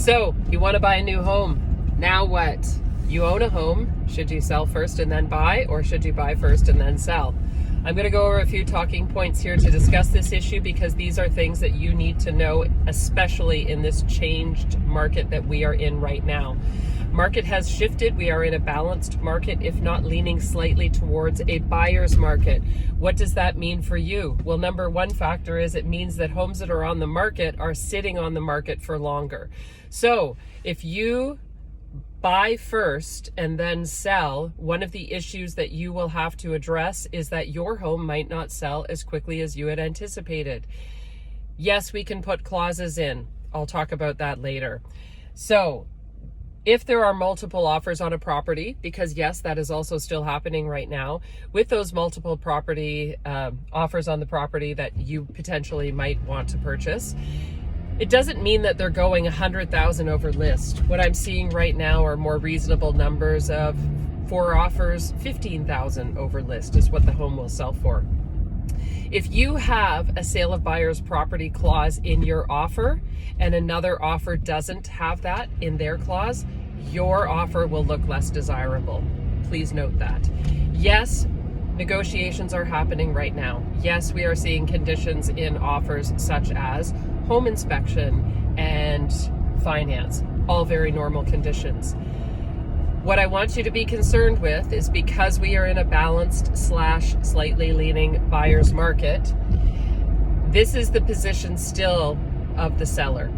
So you want to buy a new home. Now what? You own a home. Should you sell first and then buy, or should you buy first and then sell? I'm going to go over a few talking points here to discuss this issue, because these are things that you need to know, especially in this changed market that we are in right now. Market has shifted. We are in a balanced market, if not leaning slightly towards a buyer's market. What does that mean for you? Well, number one factor is it means that homes that are on the market are sitting on the market for longer. So if you buy first and then sell, one of the issues that you will have to address is that your home might not sell as quickly as you had anticipated. Yes, we can put clauses in. I'll talk about that later. So if there are multiple offers on a property, because yes, that is also still happening right now, with those multiple property offers on the property that you potentially might want to purchase, it doesn't mean that they're going 100,000 over list. What I'm seeing right now are more reasonable numbers of 4 offers, 15,000 over list is what the home will sell for. If you have a sale of buyer's property clause in your offer and another offer doesn't have that in their clause, your offer will look less desirable. Please note that. Yes, negotiations are happening right now. Yes, we are seeing conditions in offers such as home inspection and finance, all very normal conditions. What I want you to be concerned with is, because we are in a balanced / slightly leaning buyer's market, this is the position still of the seller.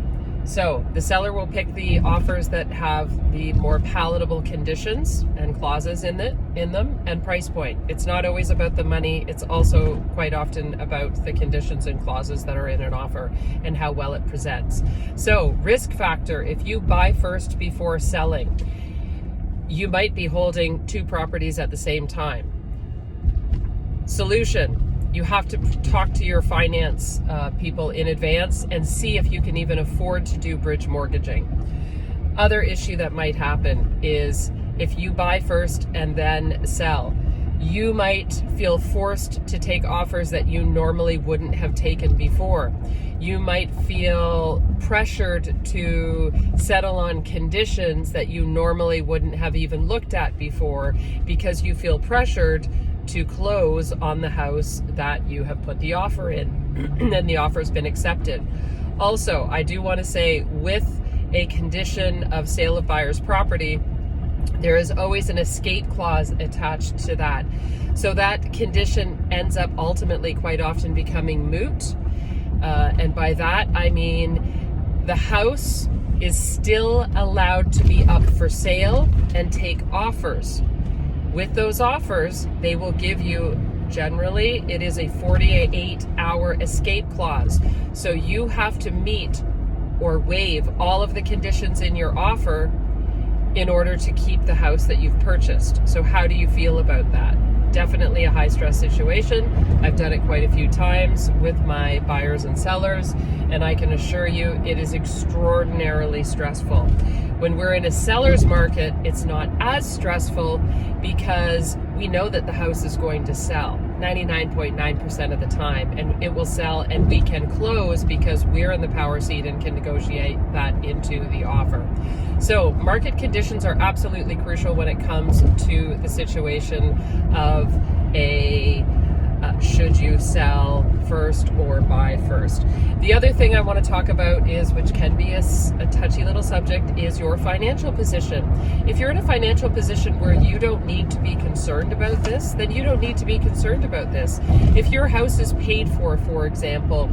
So the seller will pick the offers that have the more palatable conditions and clauses in them, and price point. It's not always about the money. It's also quite often about the conditions and clauses that are in an offer and how well it presents. So risk factor: if you buy first before selling, you might be holding 2 properties at the same time. Solution: you have to talk to your finance people in advance and see if you can even afford to do bridge mortgaging. Other issue that might happen is, if you buy first and then sell, you might feel forced to take offers that you normally wouldn't have taken before. You might feel pressured to settle on conditions that you normally wouldn't have even looked at before, because you feel pressured to close on the house that you have put the offer in and the offer has been accepted. Also, I do want to say, with a condition of sale of buyer's property, there is always an escape clause attached to that. So that condition ends up ultimately quite often becoming moot. And by that, I mean the house is still allowed to be up for sale and take offers. With those offers, they will give you, generally, it is a 48-hour escape clause. So you have to meet or waive all of the conditions in your offer in order to keep the house that you've purchased. So how do you feel about that? Definitely a high stress situation. I've done it quite a few times with my buyers and sellers, and I can assure you it is extraordinarily stressful. When we're in a seller's market, it's not as stressful, because we know that the house is going to sell 99.9% of the time, and it will sell, and we can close because we're in the power seat and can negotiate that into the offer. So market conditions are absolutely crucial when it comes to the situation of should you sell first or buy first. The other thing I want to talk about is, which can be a touchy little subject, is your financial position. If you're in a financial position where you don't need to be concerned about this, then you don't need to be concerned about this. If your house is paid for example,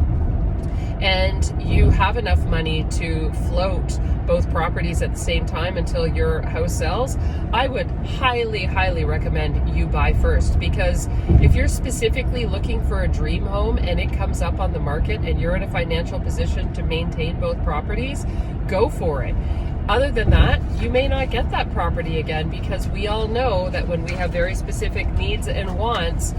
and you have enough money to float both properties at the same time until your house sells, I would highly, highly recommend you buy first. Because if you're specifically looking for a dream home and it comes up on the market and you're in a financial position to maintain both properties, go for it. Other than that, you may not get that property again, because we all know that when we have very specific needs and wants,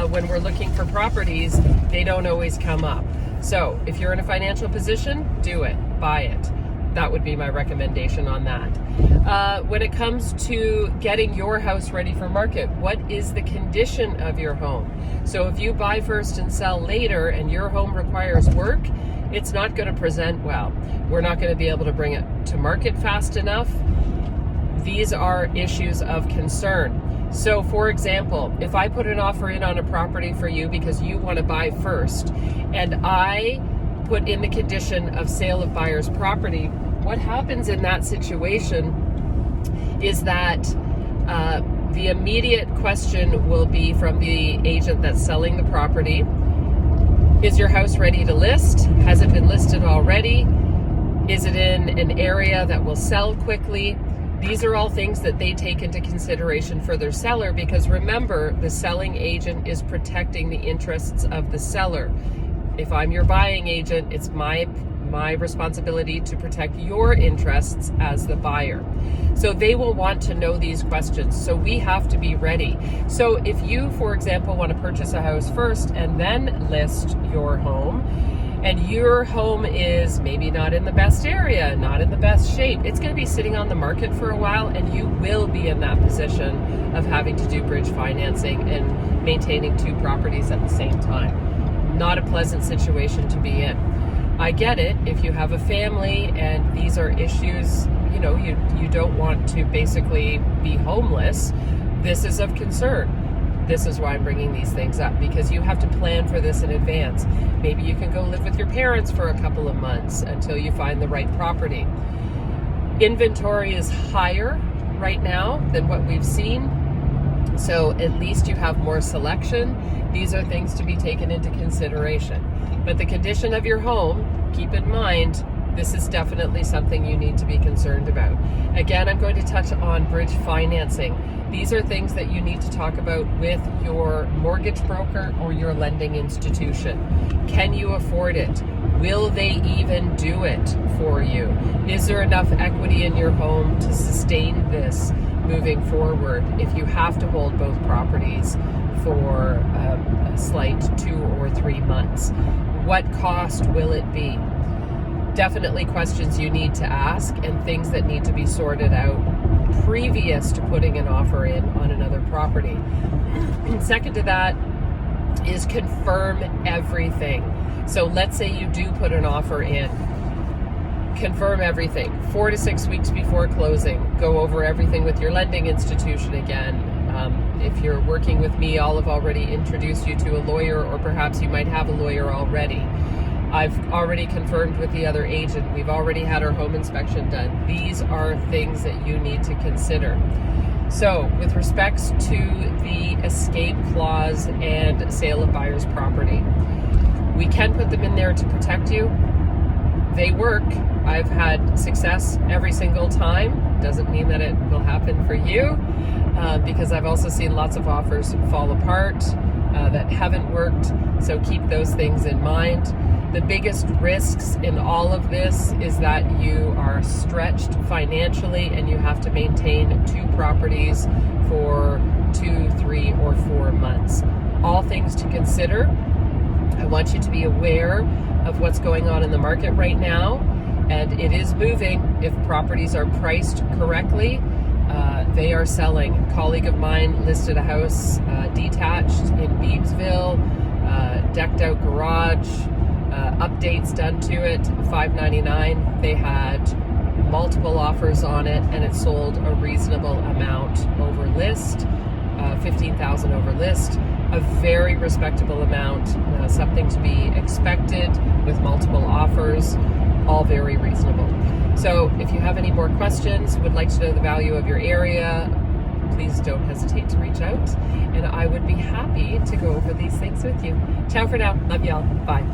when we're looking for properties, they don't always come up. So if you're in a financial position, do it, buy it. That would be my recommendation on that. When it comes to getting your house ready for market, what is the condition of your home? So if you buy first and sell later and your home requires work, it's not going to present well. We're not going to be able to bring it to market fast enough. These are issues of concern. So for example, if I put an offer in on a property for you because you want to buy first, and I put in the condition of sale of buyer's property, what happens in that situation is that the immediate question will be from the agent that's selling the property: is your house ready to list? Has it been listed already? Is it in an area that will sell quickly? These are all things that they take into consideration for their seller, because remember, the selling agent is protecting the interests of the seller. If I'm your buying agent, it's my responsibility to protect your interests as the buyer. So they will want to know these questions. So we have to be ready. So if you, for example, want to purchase a house first and then list your home, and your home is maybe not in the best area, not in the best shape, it's going to be sitting on the market for a while, and you will be in that position of having to do bridge financing and maintaining two properties at the same time. Not a pleasant situation to be in. I get it. If you have a family and these are issues, you don't want to basically be homeless, this is of concern. This is why I'm bringing these things up, because you have to plan for this in advance. Maybe you can go live with your parents for a couple of months until you find the right property. Inventory is higher right now than what we've seen, so at least you have more selection. These are things to be taken into consideration. But the condition of your home, keep in mind, this is definitely something you need to be concerned about. Again, I'm going to touch on bridge financing. These are things that you need to talk about with your mortgage broker or your lending institution. Can you afford it? Will they even do it for you? Is there enough equity in your home to sustain this moving forward if you have to hold both properties for a slight 2 or 3 months? What cost will it be? Definitely questions you need to ask, and things that need to be sorted out previous to putting an offer in on another property. And second to that is confirm everything. So let's say you do put an offer in. Confirm everything. 4 to 6 weeks before closing, go over everything with your lending institution again. If you're working with me, I'll have already introduced you to a lawyer, or perhaps you might have a lawyer already. I've already confirmed with the other agent. We've already had our home inspection done. These are things that you need to consider. So with respects to the escape clause and sale of buyer's property, we can put them in there to protect you. They work. I've had success every single time. Doesn't mean that it will happen for you, because I've also seen lots of offers fall apart that haven't worked. So keep those things in mind. The biggest risks in all of this is that you are stretched financially and you have to maintain two properties for 2, 3, or 4 months. All things to consider. I want you to be aware of what's going on in the market right now, and it is moving. If properties are priced correctly, they are selling. A colleague of mine listed a house detached in Beamsville, decked out garage, updates done to it, $599. They had multiple offers on it, and it sold a reasonable amount over list, $15,000 over list, a very respectable amount, something to be expected with multiple offers, all very reasonable. So if you have any more questions, would like to know the value of your area, please don't hesitate to reach out, and I would be happy to go over these things with you. Ciao for now. Love y'all. Bye.